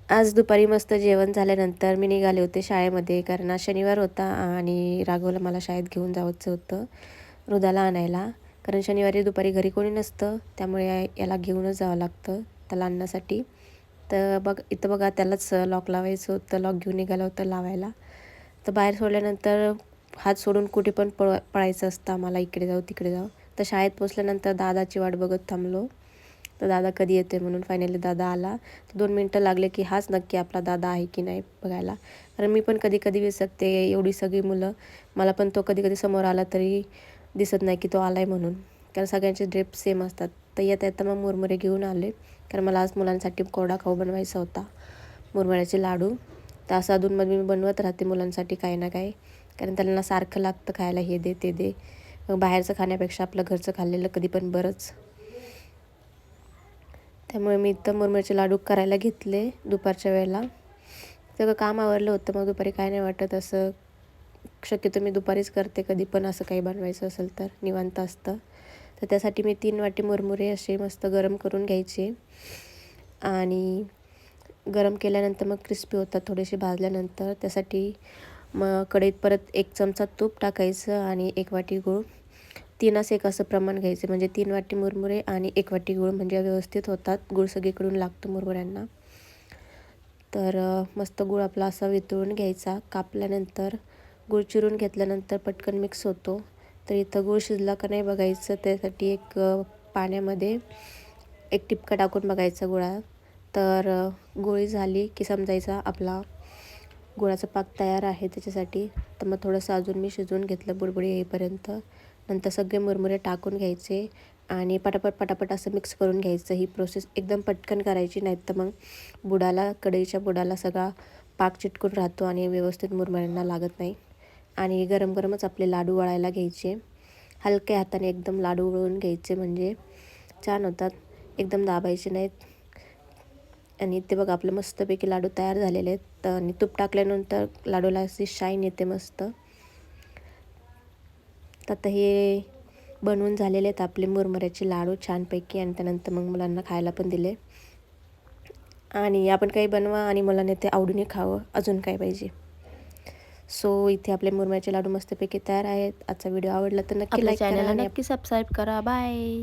आज दुपारी मस्त जेवण झाल्यानंतर मी निघाले होते शाळेमध्ये, कारण आज शनिवार होता आणि राघवला मला शाळेत घेऊन जायचं होतं रुदाला आणायला. कारण शनिवारी दुपारी घरी कोणी नसतं, त्यामुळे याला घेऊनच जावं लागतं त्याला आणण्यासाठी. तर इथं बघा, त्यालाच लॉक लावायचं होतं, लॉक घेऊन निघालं होतं लावायला. तर बाहेर सोडल्यानंतर हात सोडून कुठे पण पळायचं असतं आम्हाला, इकडे जाऊ तिकडे जाऊ. तर शाळेत पोचल्यानंतर दादाची वाट बघत थांबलो, तर दादा कधी येते म्हणून. फायनली दादा आला. तर 2 मिनटं लागले की हाच नक्की आपला दादा आहे की नाही बघायला. कारण मी पण कधी कधी विसरते, एवढी सगळी मुलं, मला पण तो कधी कधी समोर आला तरी दिसत नाही की तो आला आहे म्हणून, कारण सगळ्यांचे ड्रेप सेम असतात. तर येता येता मग मुरमुरे घेऊन आले, कारण मला आज मुलांसाठी कोरडा खाऊ बनवायचा होता, मुरमुऱ्याचे लाडू. तर असं अधूनमधून मी बनवत राहते मुलांसाठी काही ना काही, कारण त्यांना सारखं लागतं खायला, हे दे ते दे. मग बाहेरचं खाण्यापेक्षा आपलं घरचं खाल्लेलं कधी पण बरंच. त्यामुळे मी इथं मुरमुऱ्याचे लाडू करायला घेतले दुपारच्या वेळेला. सगळं काम आवरलं होतं, मग दुपारी काय नाही वाटत असं. शक्यतो मी दुपारीच करते कधी पण असं काही बनवायचं असेल तर, निवांत असतं. तर त्यासाठी मी 3 वाटी मुरमुरे असे मस्त गरम करून घ्यायचे, आणि गरम केल्यानंतर मग क्रिस्पी होतात थोडेसे भाजल्यानंतर. त्यासाठी मग कढईत परत 1 चमचा तूप टाकायचं आणि 1 वाटी गूळ. 3:1 असं प्रमाण घ्यायचं, म्हणजे 3 वाटी मुरमुरे आणि 1 वाटी गूळ, म्हणजे व्यवस्थित होतात. गूळ सगळीकडून लागतो मुरमुऱ्यांना. तर मस्त गूळ आपला असा वितळून घ्यायचा. कापल्यानंतर गूळ चिरून घेतल्यानंतर पटकन मिक्स होतो. तर इथं गूळ शिजला का नाही बघायचं, त्यासाठी पाण्यामध्ये 1 टिपका टाकून बघायचा गुळा. तर गोळी झाली की समजायचा आपला गुळाचा पाक तयार आहे त्याच्यासाठी. तर मग थोडंसं अजून मी शिजवून घेतलं बुडबुडी येईपर्यंत. नंतर सगळे मुरमुरे टाकून घ्यायचे आणि पटापट असं मिक्स करून घ्यायचं. ही प्रोसेस एकदम पटकन करायची, नाही तर मग कढईच्या बुडाला सगळा पाक चिटकून राहतो आणि व्यवस्थित मुरमुऱ्यांना लागत नाही. आणि गरम गरमच आपले लाडू वळायला घ्यायचे, हलक्या हाताने एकदम लाडू वळून घ्यायचे, म्हणजे छान होतात, एकदम दाबायचे नाहीत. आणि ते बघा, आपलं मस्तपैकी लाडू तयार झालेले आहेत. आणि तूप टाकल्यानंतर लाडूला अशी शाईन येते मस्त. तर आता हे बनवून झालेले आहेत आपले मुरमुऱ्याचे लाडू छानपैकी, आणि त्यानंतर मग मुलांना खायला पण दिले. आणि आपण काही बनवा आणि मुलांनी ते आवडीने खावं, अजून काय पाहिजे. सो इथे आपले मुरमुऱ्याचे लाडू मस्तपैकी तयार आहेत. आजचा व्हिडिओ आवडला तर नक्की आपल्या लाईक करा चॅनलला आणि नक्की सबस्क्राईब करा. बाय.